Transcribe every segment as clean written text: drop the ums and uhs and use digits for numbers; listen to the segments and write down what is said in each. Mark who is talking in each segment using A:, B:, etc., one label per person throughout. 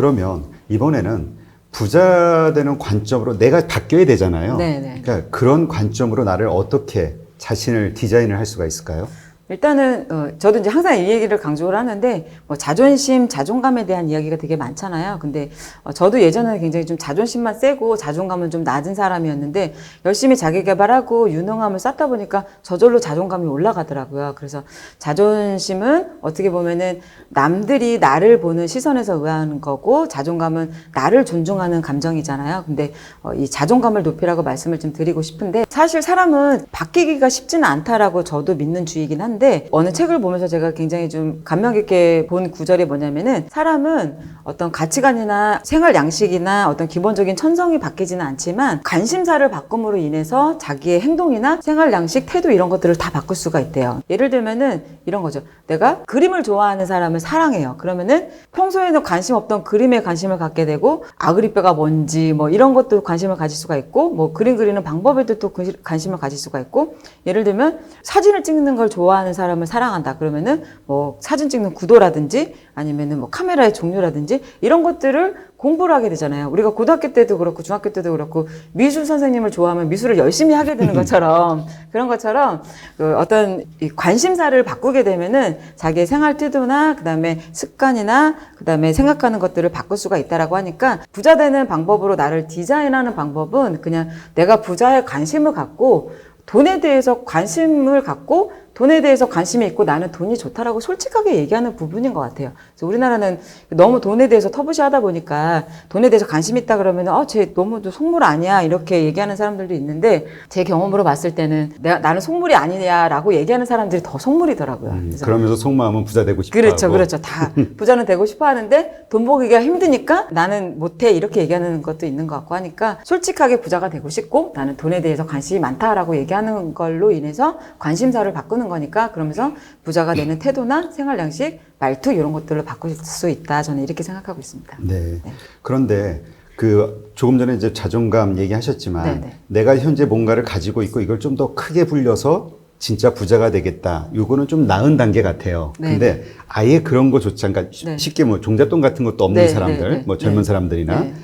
A: 그러면 이번에는 부자 되는 관점으로 내가 바뀌어야 되잖아요.
B: 네네.
A: 그러니까 그런 관점으로 나를 어떻게 자신을 디자인을 할 수가 있을까요?
B: 일단은 저도 이제 항상 이 얘기를 강조를 하는데 뭐 자존심, 자존감에 대한 이야기가 되게 많잖아요. 근데 저도 예전에는 굉장히 좀 자존심만 세고 자존감은 좀 낮은 사람이었는데 열심히 자기 개발하고 유능함을 쌓다 보니까 저절로 자존감이 올라가더라고요. 그래서 자존심은 어떻게 보면은 남들이 나를 보는 시선에서 의하는 거고 자존감은 나를 존중하는 감정이잖아요. 근데 이 자존감을 높이라고 말씀을 좀 드리고 싶은데 사실 사람은 바뀌기가 쉽지는 않다라고 저도 믿는 주의이긴 한데 어느 책을 보면서 제가 굉장히 좀 감명 깊게 본 구절이 뭐냐면은 사람은 어떤 가치관이나 생활 양식이나 어떤 기본적인 천성이 바뀌지는 않지만 관심사를 바꿈으로 인해서 자기의 행동이나 생활 양식, 태도 이런 것들을 다 바꿀 수가 있대요. 예를 들면은 이런 거죠. 내가 그림을 좋아하는 사람을 사랑해요. 그러면은 평소에는 관심 없던 그림에 관심을 갖게 되고 아그리뼈가 뭔지 뭐 이런 것도 관심을 가질 수가 있고 뭐 그림 그리는 방법에도 또 관심을 가질 수가 있고 예를 들면 사진을 찍는 걸 좋아하는 사람을 사랑한다. 그러면은 뭐 사진 찍는 구도라든지 아니면은 뭐 카메라의 종류라든지 이런 것들을 공부를 하게 되잖아요. 우리가 고등학교 때도 그렇고 중학교 때도 그렇고 미술 선생님을 좋아하면 미술을 열심히 하게 되는 것처럼 그런 것처럼 그 어떤 이 관심사를 바꾸게 되면은 자기의 생활 태도나 그다음에 습관이나 그다음에 생각하는 것들을 바꿀 수가 있다라고 하니까 부자 되는 방법으로 나를 디자인하는 방법은 그냥 내가 부자에 관심을 갖고 돈에 대해서 관심을 갖고 돈에 대해서 관심이 있고 나는 돈이 좋다라고 솔직하게 얘기하는 부분인 것 같아요. 그래서 우리나라는 너무 돈에 대해서 터부시하다 보니까 돈에 대해서 관심 있다 그러면 쟤 너무 속물 아니야 이렇게 얘기하는 사람들도 있는데 제 경험으로 봤을 때는 나는 속물이 아니냐라고 얘기하는 사람들이 더 속물이더라고요.
A: 그러면서 속마음은 부자 되고 싶어
B: 그렇죠,
A: 하고.
B: 그렇죠. 다 부자는 되고 싶어 하는데 돈 벌기가 힘드니까 나는 못해 이렇게 얘기하는 것도 있는 것 같고 하니까 솔직하게 부자가 되고 싶고 나는 돈에 대해서 관심이 많다라고 얘기하는 걸로 인해서 관심사를 바꾸는 거니까 그러면서 부자가 되는 태도나 생활 양식, 말투 이런 것들을 바꿀 수 있다. 저는 이렇게 생각하고 있습니다.
A: 네. 그런데 그 조금 전에 이제 자존감 얘기하셨지만
B: 네네.
A: 내가 현재 뭔가를 가지고 있고 이걸 좀 더 크게 불려서 진짜 부자가 되겠다. 요거는 좀 나은 단계 같아요.
B: 네.
A: 근데 아예 그런 거조차 그러니까
B: 네.
A: 쉽게 뭐 종잣돈 같은 것도 없는
B: 네,
A: 사람들,
B: 네,
A: 뭐
B: 네.
A: 젊은
B: 네.
A: 사람들이나
B: 네.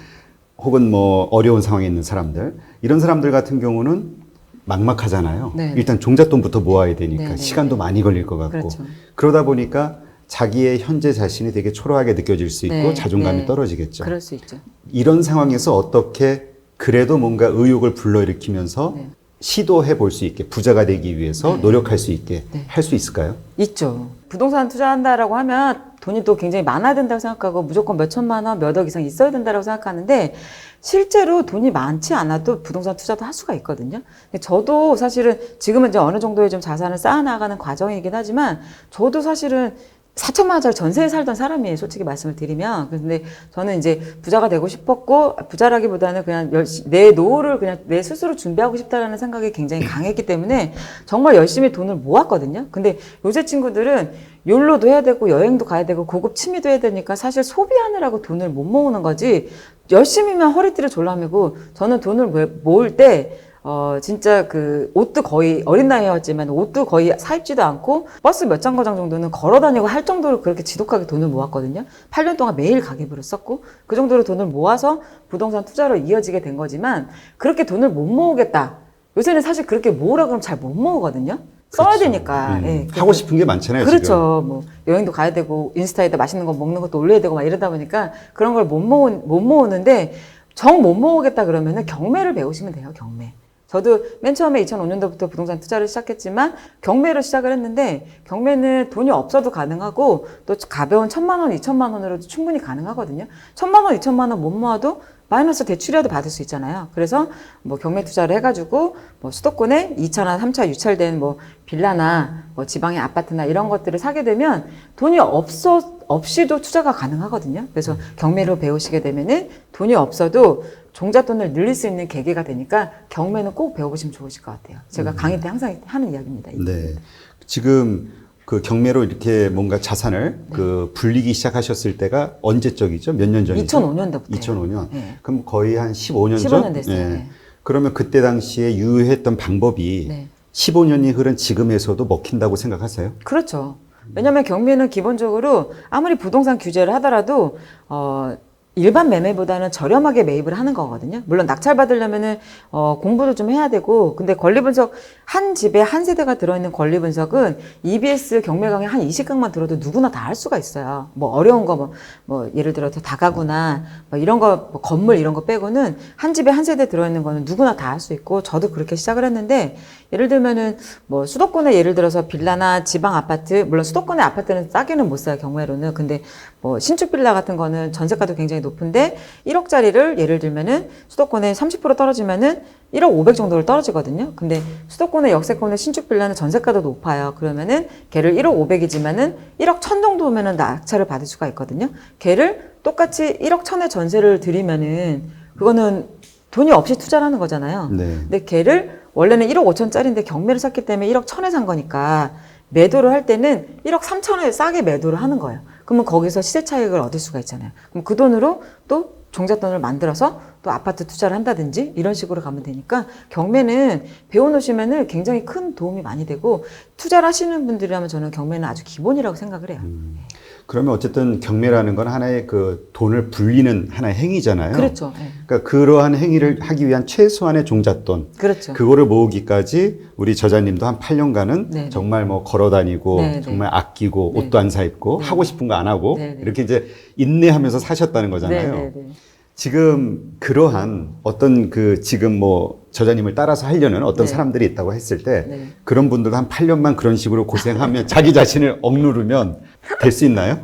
A: 혹은 뭐 어려운 상황에 있는 사람들 이런 사람들 같은 경우는 막막하잖아요.
B: 네.
A: 일단 종잣돈부터 모아야 되니까
B: 네, 네.
A: 시간도 많이 걸릴 것 같고
B: 그렇죠.
A: 그러다 보니까 자기의 현재 자신이 되게 초라하게 느껴질 수 있고
B: 네,
A: 자존감이
B: 네.
A: 떨어지겠죠.
B: 그럴 수 있죠.
A: 이런 상황에서 어떻게 그래도 뭔가 의욕을 불러일으키면서
B: 네.
A: 시도해 볼 수 있게 부자가 되기 위해서
B: 네.
A: 노력할 수 있게
B: 네.
A: 할 수 있을까요?
B: 있죠. 부동산 투자한다라고 하면 돈이 또 굉장히 많아야 된다고 생각하고 무조건 몇 천만 원, 몇 억 이상 있어야 된다고 생각하는데 실제로 돈이 많지 않아도 부동산 투자도 할 수가 있거든요. 근데 저도 사실은 지금은 이제 어느 정도의 좀 자산을 쌓아나가는 과정이긴 하지만 저도 사실은 4천만 원짜리 전세에 살던 사람이에요. 솔직히 말씀을 드리면. 근데 저는 이제 부자가 되고 싶었고, 부자라기보다는 그냥 내 노후를 그냥 내 스스로 준비하고 싶다라는 생각이 굉장히 강했기 때문에 정말 열심히 돈을 모았거든요. 근데 요새 친구들은 욜로도 해야 되고, 여행도 가야 되고, 고급 취미도 해야 되니까 사실 소비하느라고 돈을 못 모으는 거지, 열심히만 허리띠를 졸라매고, 저는 돈을 모을 때, 진짜 그 옷도 거의 어린 나이였지만 옷도 거의 사 입지도 않고 버스 몇 정거장 정도는 걸어 다니고 할 정도로 그렇게 지독하게 돈을 모았거든요. 8년 동안 매일 가계부를 썼고 그 정도로 돈을 모아서 부동산 투자로 이어지게 된 거지만 그렇게 돈을 못 모으겠다. 요새는 사실 그렇게 모으라 그러면 잘 못 모으거든요. 써야
A: 그렇죠.
B: 되니까. 예,
A: 하고 싶은 게 많잖아요.
B: 그렇죠. 뭐 여행도 가야 되고 인스타에다 맛있는 거 먹는 것도 올려야 되고 막 이러다 보니까 그런 걸 못 모으는데 정 못 모으겠다 그러면은 경매를 배우시면 돼요. 경매. 저도 맨 처음에 2005년도부터 부동산 투자를 시작했지만 경매로 시작을 했는데 경매는 돈이 없어도 가능하고 또 가벼운 1,000만 원, 2,000만 원으로도 충분히 가능하거든요. 1,000만 원, 2,000만 원 못 모아도 마이너스 대출이라도 받을 수 있잖아요. 그래서 뭐 경매 투자를 해가지고 뭐 수도권에 2차나 3차 유찰된 뭐 빌라나 뭐 지방의 아파트나 이런 것들을 사게 되면 돈이 없이도 투자가 가능하거든요. 그래서 경매로 배우시게 되면은 돈이 없어도 종잣돈을 늘릴 수 있는 계기가 되니까 경매는 꼭 배워보시면 좋으실 것 같아요. 제가 강의 때 항상 하는 이야기입니다.
A: 네. 지금 그 경매로 이렇게 뭔가 자산을 그 불리기 시작하셨을 때가 언제적이죠? 몇 년 전이죠?
B: 2005년도부터.
A: 2005년.
B: 네.
A: 그럼 거의 한 15년 전?
B: 15년 됐어요.
A: 예.
B: 네.
A: 그러면 그때 당시에 유효했던 방법이
B: 네.
A: 15년이 흐른 지금에서도 먹힌다고 생각하세요?
B: 그렇죠. 왜냐하면 경매는 기본적으로 아무리 부동산 규제를 하더라도 일반 매매보다는 저렴하게 매입을 하는 거거든요. 물론 낙찰 받으려면은 공부도 좀 해야 되고, 근데 권리 분석 한 집에 한 세대가 들어있는 권리 분석은 EBS 경매 강의 한 20강만 들어도 누구나 다 할 수가 있어요. 뭐 어려운 거 뭐 예를 들어 다가구나 뭐 이런 거 뭐 건물 이런 거 빼고는 한 집에 한 세대 들어있는 거는 누구나 다 할 수 있고, 저도 그렇게 시작을 했는데, 예를 들면은 뭐 수도권에 예를 들어서 빌라나 지방 아파트, 물론 수도권의 아파트는 싸게는 못 사요, 경매로는. 근데 뭐 신축 빌라 같은 거는 전세가도 굉장히 높은데 1억짜리를 예를 들면은 수도권에 30% 떨어지면은 1억 500 정도를 떨어지거든요. 근데 수도권의 역세권의 신축 빌라는 전세가도 높아요. 그러면은 걔를 1억 500이지만은 1억 1000 정도면은 낙찰을 받을 수가 있거든요. 걔를 똑같이 1억 1000에 전세를 드리면은 그거는 돈이 없이 투자를 하는 거잖아요.
A: 네.
B: 근데 걔를 원래는 1억 5천짜리인데 경매를 샀기 때문에 1억 1000에 산 거니까 매도를 할 때는 1억 3천에 싸게 매도를 하는 거예요. 그러면 거기서 시세 차익을 얻을 수가 있잖아요. 그럼 그 돈으로 또 종잣돈을 만들어서 또 아파트 투자를 한다든지 이런 식으로 가면 되니까, 경매는 배워놓으시면은 굉장히 큰 도움이 많이 되고, 투자를 하시는 분들이라면 저는 경매는 아주 기본이라고 생각을 해요.
A: 그러면 어쨌든 경매라는 건 하나의 그 돈을 불리는 하나의 행위잖아요.
B: 그렇죠. 네.
A: 그러니까 그러한 행위를 하기 위한 최소한의 종잣돈.
B: 그렇죠.
A: 그거를 모으기까지 우리 저자님도 한 8년간은
B: 네네.
A: 정말 뭐 걸어 다니고
B: 네네.
A: 정말 아끼고
B: 네네.
A: 옷도 안 사 입고
B: 네네.
A: 하고 싶은 거 안 하고
B: 네네.
A: 이렇게 이제 인내하면서 사셨다는 거잖아요.
B: 네네네.
A: 지금 그러한 어떤 그 지금 뭐 저자님을 따라서 하려는 어떤
B: 네.
A: 사람들이 있다고 했을 때
B: 네.
A: 그런 분들도 한 8년만 그런 식으로 고생하면 자기 자신을 억누르면 될 수 있나요?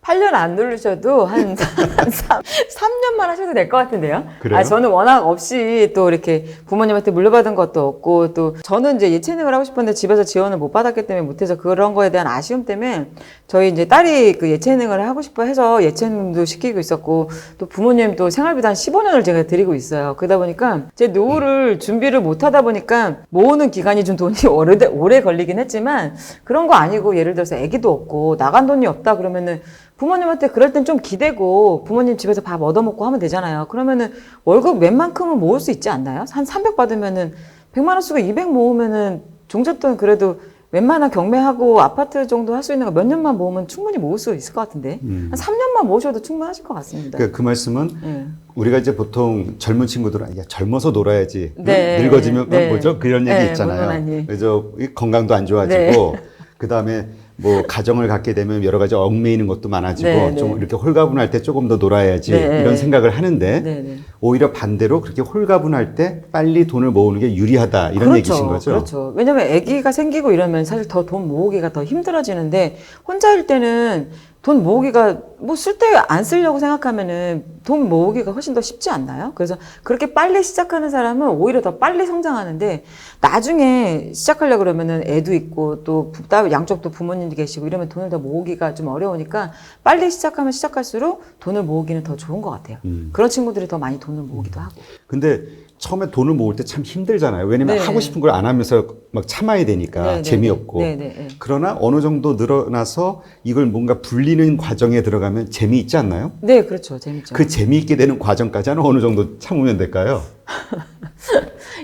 B: 8년 안 누르셔도 한 3년만 하셔도 될 것 같은데요.
A: 그래요?
B: 저는 워낙 없이 또 이렇게 부모님한테 물려받은 것도 없고, 또 저는 이제 예체능을 하고 싶었는데 집에서 지원을 못 받았기 때문에 못해서 그런 거에 대한 아쉬움 때문에 저희 이제 딸이 그 예체능을 하고 싶어 해서 예체능도 시키고 있었고, 또 부모님도 생활비도 한 15년을 제가 드리고 있어요. 그러다 보니까 제 노후를 준비를 못 하다 보니까 모으는 기간이 좀 돈이 오래 걸리긴 했지만, 그런 거 아니고 예를 들어서 아기도 없고 나간 돈이 없다 그러면은 부모님한테 그럴 땐 좀 기대고 부모님 집에서 밥 얻어먹고 하면 되잖아요. 그러면은 월급 웬만큼은 모을 수 있지 않나요? 한 300 받으면은 100만 원 쓰고 200 모으면은 종잣돈 그래도 웬만한 경매하고 아파트 정도 할 수 있는 거 몇 년만 모으면 충분히 모을 수 있을 것 같은데. 한 3년만 모으셔도 충분하실 것 같습니다.
A: 그 말씀은
B: 네.
A: 우리가 이제 보통 젊은 친구들은 야, 젊어서 놀아야지.
B: 네.
A: 늙어지면
B: 네.
A: 뭐죠? 그런 얘기
B: 네,
A: 있잖아요.
B: 물론
A: 그래서 건강도 안 좋아지고
B: 네.
A: 그다음에 뭐 가정을 갖게 되면 여러 가지 얽매이는 것도 많아지고
B: 네,
A: 좀
B: 네.
A: 이렇게 홀가분할 때 조금 더 놀아야지
B: 네.
A: 이런 생각을 하는데
B: 네, 네.
A: 오히려 반대로 그렇게 홀가분할 때 빨리 돈을 모으는 게 유리하다 이런
B: 그렇죠.
A: 얘기신 거죠?
B: 그렇죠. 왜냐면 아기가 생기고 이러면 사실 더 돈 모으기가 더 힘들어지는데, 혼자일 때는 돈 모으기가 뭐 쓸 때 안 쓰려고 생각하면은 돈 모으기가 훨씬 더 쉽지 않나요? 그래서 그렇게 빨리 시작하는 사람은 오히려 더 빨리 성장하는데, 나중에 시작하려고 그러면은 애도 있고 또 양쪽도 부모님도 계시고 이러면 돈을 더 모으기가 좀 어려우니까 빨리 시작하면 시작할수록 돈을 모으기는 더 좋은 것 같아요. 그런 친구들이 더 많이 돈을 모으기도 하고.
A: 근데 처음에 돈을 모을 때 참 힘들잖아요. 왜냐면
B: 네.
A: 하고 싶은 걸 안 하면서 막 참아야 되니까
B: 네, 네,
A: 재미없고.
B: 네, 네, 네.
A: 그러나 어느 정도 늘어나서 이걸 뭔가 불리는 과정에 들어가면 재미있지 않나요?
B: 네, 그렇죠. 재밌죠.
A: 그 재미있게 되는 과정까지는 어느 정도 참으면 될까요?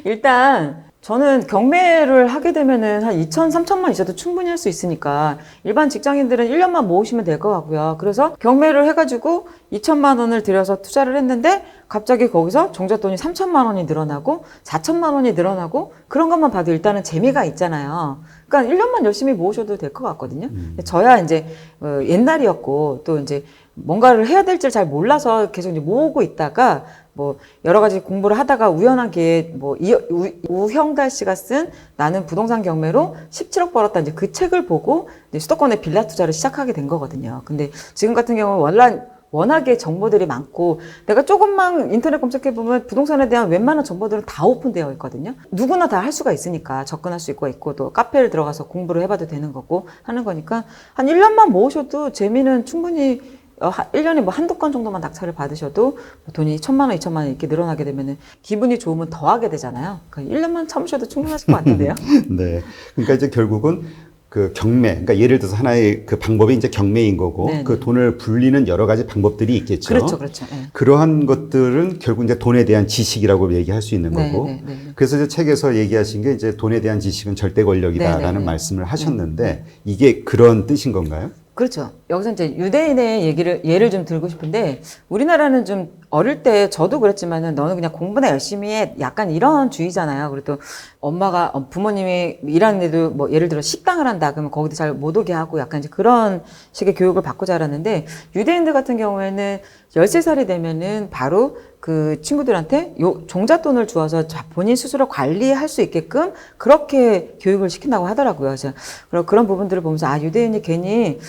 B: 일단 저는 경매를 하게 되면은 한 2천, 3천만 있어도 충분히 할 수 있으니까 일반 직장인들은 1년만 모으시면 될 것 같고요. 그래서 경매를 해가지고 2천만 원을 들여서 투자를 했는데 갑자기 거기서 종잣돈이 3천만 원이 늘어나고 4천만 원이 늘어나고 그런 것만 봐도 일단은 재미가 있잖아요. 그러니까 1년만 열심히 모으셔도 될 것 같거든요. 저야 이제 옛날이었고 또 이제 뭔가를 해야 될지를 잘 몰라서 계속 이제 모으고 있다가 뭐 여러 가지 공부를 하다가 우연한 기회에 뭐 우형달 씨가 쓴 나는 부동산 경매로 17억 벌었다 이제 그 책을 보고 이제 수도권에 빌라 투자를 시작하게 된 거거든요. 근데 지금 같은 경우는 워낙에 정보들이 많고 내가 조금만 인터넷 검색해 보면 부동산에 대한 웬만한 정보들은 다 오픈되어 있거든요. 누구나 다 할 수가 있으니까 접근할 수 있고 또 카페를 들어가서 공부를 해봐도 되는 거고 하는 거니까 한 1년만 모으셔도 재미는 충분히 1년에 뭐 한두 건 정도만 낙찰을 받으셔도 돈이 1,000만 원, 2,000만 원 이렇게 늘어나게 되면 기분이 좋으면 더 하게 되잖아요. 그러니까 1년만 참으셔도 충분하실 것 같은데요.
A: 네. 그러니까 이제 결국은 그 경매, 그러니까 예를 들어서 하나의 그 방법이 이제 경매인 거고
B: 네네.
A: 그 돈을 불리는 여러 가지 방법들이 있겠죠.
B: 그렇죠, 그렇죠. 네.
A: 그러한 것들은 결국 이제 돈에 대한 지식이라고 얘기할 수 있는
B: 네,
A: 거고.
B: 네, 네.
A: 그래서 이제 책에서 얘기하신 게 이제 돈에 대한 지식은 절대 권력이다라는
B: 네, 네, 네.
A: 말씀을 하셨는데 이게 그런 뜻인 건가요?
B: 그렇죠. 여기서 이제 유대인의 예를 좀 들고 싶은데, 우리나라는 좀 어릴 때 저도 그랬지만은 너는 그냥 공부나 열심히 해. 약간 이런 주의잖아요. 그래도 엄마가, 부모님이 일하는 데도 뭐 예를 들어 식당을 한다. 그러면 거기도 잘 못 오게 하고 약간 이제 그런 식의 교육을 받고 자랐는데, 유대인들 같은 경우에는 13살이 되면은 바로 그 친구들한테 종잣돈을 주어서 본인 스스로 관리할 수 있게끔 그렇게 교육을 시킨다고 하더라고요. 그래서 그런 부분들을 보면서 아, 유대인이 괜히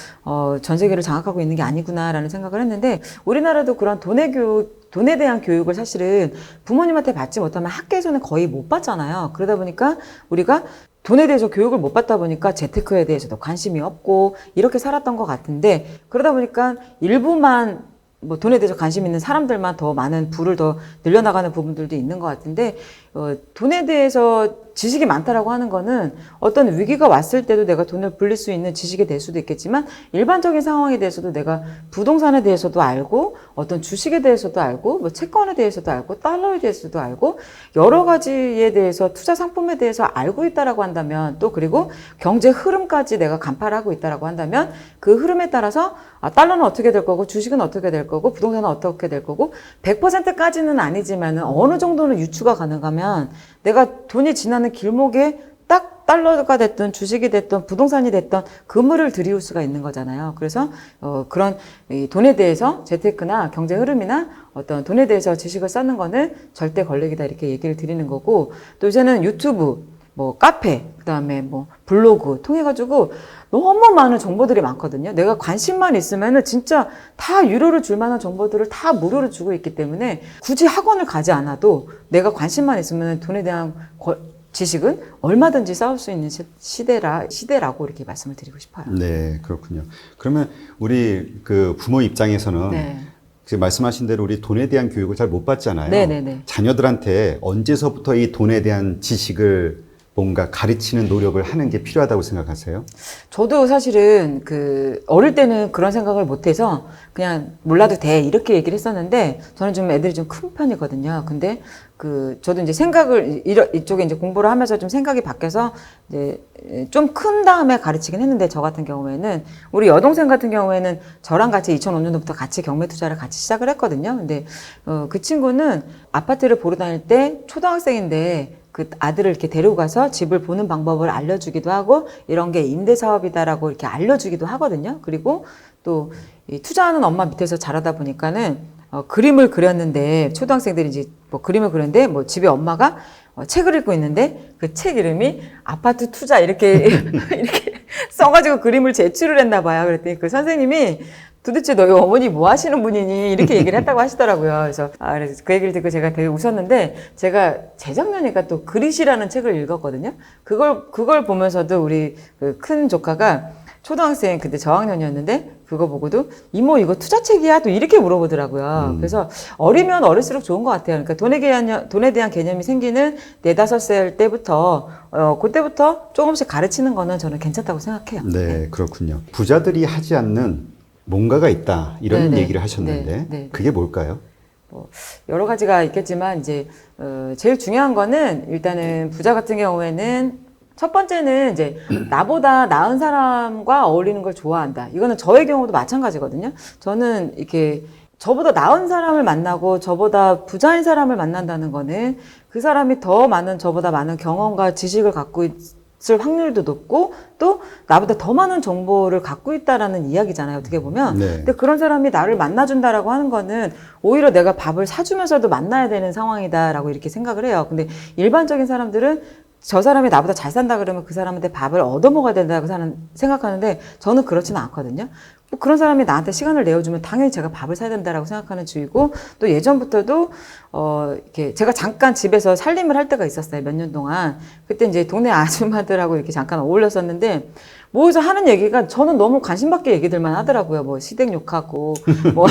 B: 전 세계를 장악하고 있는 게 아니구나라는 생각을 했는데, 우리나라도 그런 돈에 대한 교육을 사실은 부모님한테 받지 못하면 학교에서는 거의 못 받잖아요. 그러다 보니까 우리가 돈에 대해서 교육을 못 받다 보니까 재테크에 대해서도 관심이 없고 이렇게 살았던 것 같은데, 그러다 보니까 일부만 뭐 돈에 대해서 관심 있는 사람들만 더 많은 부를 더 늘려나가는 부분들도 있는 것 같은데, 돈에 대해서 지식이 많다라고 하는 거는 어떤 위기가 왔을 때도 내가 돈을 불릴 수 있는 지식이 될 수도 있겠지만, 일반적인 상황에 대해서도 내가 부동산에 대해서도 알고, 어떤 주식에 대해서도 알고, 뭐 채권에 대해서도 알고, 달러에 대해서도 알고, 여러 가지에 대해서 투자 상품에 대해서 알고 있다라고 한다면, 또 그리고 경제 흐름까지 내가 간파를 하고 있다라고 한다면, 그 흐름에 따라서 달러는 어떻게 될 거고, 주식은 어떻게 될 거고, 부동산은 어떻게 될 거고, 100%까지는 아니지만은 어느 정도는 유추가 가능하면 내가 돈이 지나는 길목에 딱 달러가 됐든 주식이 됐든 부동산이 됐든 그물을 들이울 수가 있는 거잖아요. 그래서 그런 이 돈에 대해서 재테크나 경제 흐름이나 어떤 돈에 대해서 지식을 쌓는 거는 절대 권력이다, 이렇게 얘기를 드리는 거고, 또 이제는 유튜브, 뭐 카페, 그다음에 뭐 블로그 통해 가지고 너무 많은 정보들이 많거든요. 내가 관심만 있으면은 진짜 다 유료로 줄 만한 정보들을 다 무료로 주고 있기 때문에 굳이 학원을 가지 않아도 내가 관심만 있으면 돈에 대한 지식은 얼마든지 쌓을 수 있는 시대라고 이렇게 말씀을 드리고 싶어요.
A: 네, 그렇군요. 그러면 우리 그 부모 입장에서는
B: 네.
A: 지금 말씀하신 대로 우리 돈에 대한 교육을 잘 못 받잖아요.
B: 네네네.
A: 자녀들한테 언제서부터 이 돈에 대한 지식을 뭔가 가르치는 노력을 하는 게 필요하다고 생각하세요?
B: 저도 사실은 어릴 때는 그런 생각을 못해서 그냥 몰라도 돼, 이렇게 얘기를 했었는데, 저는 좀 애들이 좀 큰 편이거든요. 근데 저도 이제 이쪽에 이제 공부를 하면서 좀 생각이 바뀌어서 이제 좀 큰 다음에 가르치긴 했는데, 저 같은 경우에는 우리 여동생 같은 경우에는 저랑 같이 2005년도부터 같이 경매 투자를 같이 시작을 했거든요. 근데 그 친구는 아파트를 보러 다닐 때 초등학생인데 그 아들을 이렇게 데리고 가서 집을 보는 방법을 알려주기도 하고, 이런 게 임대 사업이다라고 이렇게 알려주기도 하거든요. 그리고 또 이 투자하는 엄마 밑에서 자라다 보니까는 그림을 그렸는데, 초등학생들이 이제 뭐 그림을 그렸는데, 뭐 집에 엄마가 책을 읽고 있는데 그 책 이름이 아파트 투자 이렇게 이렇게 써가지고 그림을 제출을 했나 봐요. 그랬더니 그 선생님이 도대체 너희 어머니 뭐 하시는 분이니? 이렇게 얘기를 했다고 하시더라고요. 그래서 그 얘기를 듣고 제가 되게 웃었는데, 제가 재작년이니까 또 그릿이라는 책을 읽었거든요. 그걸 보면서도 우리 그 큰 조카가 초등학생 그때 저학년이었는데 그거 보고도 이모 이거 투자책이야? 또 이렇게 물어보더라고요. 그래서 어리면 어릴수록 좋은 것 같아요. 그러니까 돈에 대한 개념이 생기는 4, 5살 때부터 그때부터 조금씩 가르치는 거는 저는 괜찮다고 생각해요.
A: 네, 그렇군요. 부자들이 하지 않는 뭔가가 있다, 이런
B: 네네.
A: 얘기를 하셨는데
B: 네.
A: 그게 뭘까요?
B: 여러 가지가 있겠지만 이제 제일 중요한 거는, 일단은 부자 같은 경우에는 첫 번째는 이제 나보다 나은 사람과 어울리는 걸 좋아한다. 이거는 저의 경우도 마찬가지거든요. 저는 이렇게 저보다 나은 사람을 만나고 저보다 부자인 사람을 만난다는 거는 그 사람이 더 많은, 저보다 많은 경험과 지식을 갖고 있을 확률도 높고, 또 나보다 더 많은 정보를 갖고 있다라는 이야기잖아요, 어떻게 보면.
A: 네.
B: 근데 그런 사람이 나를 만나준다라고 하는 거는 오히려 내가 밥을 사주면서도 만나야 되는 상황이다라고 이렇게 생각을 해요. 근데 일반적인 사람들은 저 사람이 나보다 잘 산다 그러면 그 사람한테 밥을 얻어먹어야 된다고 생각하는데, 저는 그렇지는 않거든요. 뭐 그런 사람이 나한테 시간을 내어주면 당연히 제가 밥을 사야 된다라고 생각하는 주의고, 또 예전부터도 이렇게 제가 잠깐 집에서 살림을 할 때가 있었어요, 몇 년 동안. 그때 이제 동네 아줌마들하고 이렇게 잠깐 어울렸었는데, 모여서 하는 얘기가 저는 너무 관심 밖의 얘기들만 하더라고요. 뭐 시댁 욕하고 뭐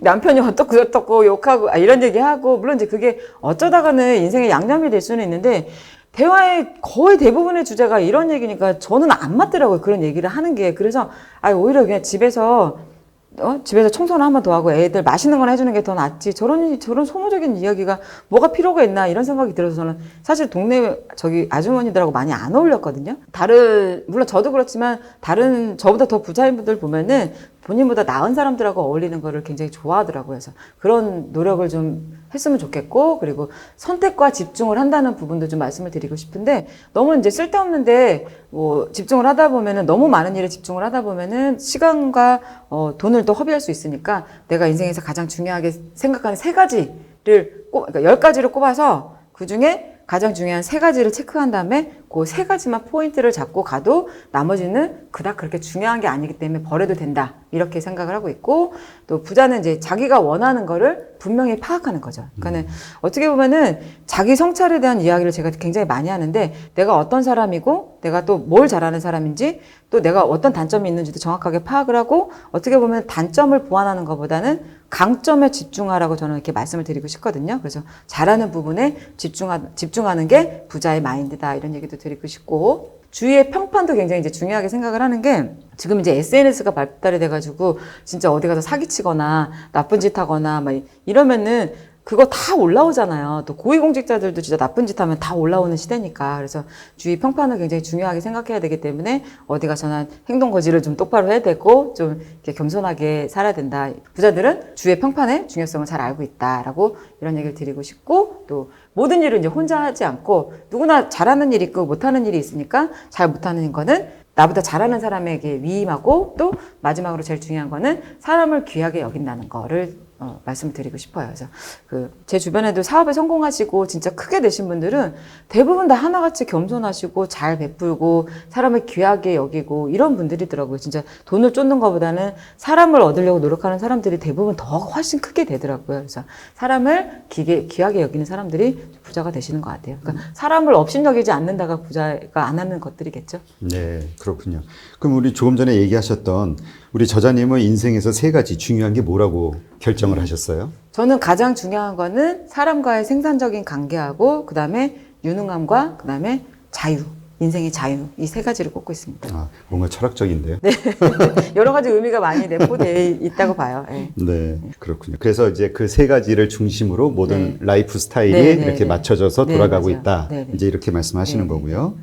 B: 남편이 어떻고 저떻고 욕하고 이런 얘기하고, 물론 이제 그게 어쩌다가는 인생의 양념이 될 수는 있는데, 대화의 거의 대부분의 주제가 이런 얘기니까 저는 안 맞더라고요, 그런 얘기를 하는 게. 그래서 오히려 그냥 집에서 집에서 청소는 한 번 더 하고 애들 맛있는 건 해주는 게 더 낫지. 저런 소모적인 이야기가 뭐가 필요가 있나 이런 생각이 들어서 저는 사실 동네 아주머니들하고 많이 안 어울렸거든요. 물론 저도 그렇지만 다른 저보다 더 부자인분들 보면은 본인보다 나은 사람들하고 어울리는 거를 굉장히 좋아하더라고요. 그래서 그런 노력을 좀 했으면 좋겠고, 그리고 선택과 집중을 한다는 부분도 좀 말씀을 드리고 싶은데, 너무 이제 쓸데없는데 집중을 하다 보면은, 너무 많은 일에 집중을 하다 보면은 시간과 돈을 또 허비할 수 있으니까, 내가 인생에서 가장 중요하게 생각하는 세 가지를 그러니까 10가지를 꼽아서 그 중에 가장 중요한 세 가지를 체크한 다음에 그 세 가지만 포인트를 잡고 가도 나머지는 그닥 그렇게 중요한 게 아니기 때문에 버려도 된다. 이렇게 생각을 하고 있고, 또 부자는 이제 자기가 원하는 거를 분명히 파악하는 거죠. 그러니까는 어떻게 보면은 자기 성찰에 대한 이야기를 제가 굉장히 많이 하는데, 내가 어떤 사람이고 내가 또 뭘 잘하는 사람인지, 또 내가 어떤 단점이 있는지도 정확하게 파악을 하고, 어떻게 보면 단점을 보완하는 것보다는 강점에 집중하라고 저는 이렇게 말씀을 드리고 싶거든요. 그래서 잘하는 부분에 집중하는 게 부자의 마인드다, 이런 얘기도 드리고 싶고, 주위의 평판도 굉장히 이제 중요하게 생각을 하는 게, 지금 이제 SNS가 발달이 돼가지고 진짜 어디 가서 사기치거나 나쁜 짓 하거나 막 이러면은 그거 다 올라오잖아요. 또 고위공직자들도 진짜 나쁜 짓 하면 다 올라오는 시대니까. 그래서 주위 평판을 굉장히 중요하게 생각해야 되기 때문에 어디 가서나 행동 거지를 좀 똑바로 해야 되고, 좀 이렇게 겸손하게 살아야 된다. 부자들은 주위의 평판의 중요성을 잘 알고 있다라고 이런 얘기를 드리고 싶고, 또 모든 일을 이제 혼자 하지 않고 누구나 잘하는 일이 있고 못하는 일이 있으니까, 잘 못하는 거는 나보다 잘하는 사람에게 위임하고, 또 마지막으로 제일 중요한 거는 사람을 귀하게 여긴다는 거를 말씀을 드리고 싶어요. 그래서 제 주변에도 사업에 성공하시고 진짜 크게 되신 분들은 대부분 다 하나같이 겸손하시고 잘 베풀고 사람을 귀하게 여기고 이런 분들이더라고요. 진짜 돈을 쫓는 것보다는 사람을 얻으려고 노력하는 사람들이 대부분 더 훨씬 크게 되더라고요. 그래서 사람을 귀하게 여기는 사람들이 부자가 되시는 것 같아요. 그러니까 사람을 업신여기지 않는다가 부자가 안 하는 것들이겠죠.
A: 네, 그렇군요. 그럼 우리 조금 전에 얘기하셨던 우리 저자님은 인생에서 세 가지 중요한 게 뭐라고 결정을 하셨어요?
B: 저는 가장 중요한 거는 사람과의 생산적인 관계하고, 그 다음에 유능함과 그 다음에 자유, 인생의 자유, 이 세 가지를 꼽고 있습니다.
A: 아, 뭔가 철학적인데요.
B: 네. 여러 가지 의미가 많이 내포되어 있다고 봐요. 네.
A: 네, 그렇군요. 그래서 이제 그 세 가지를 중심으로 모든
B: 네.
A: 라이프 스타일이
B: 네, 네,
A: 이렇게
B: 네.
A: 맞춰져서
B: 네,
A: 돌아가고
B: 맞아요.
A: 있다.
B: 네, 네.
A: 이제 이렇게 말씀하시는
B: 네, 네,
A: 거고요.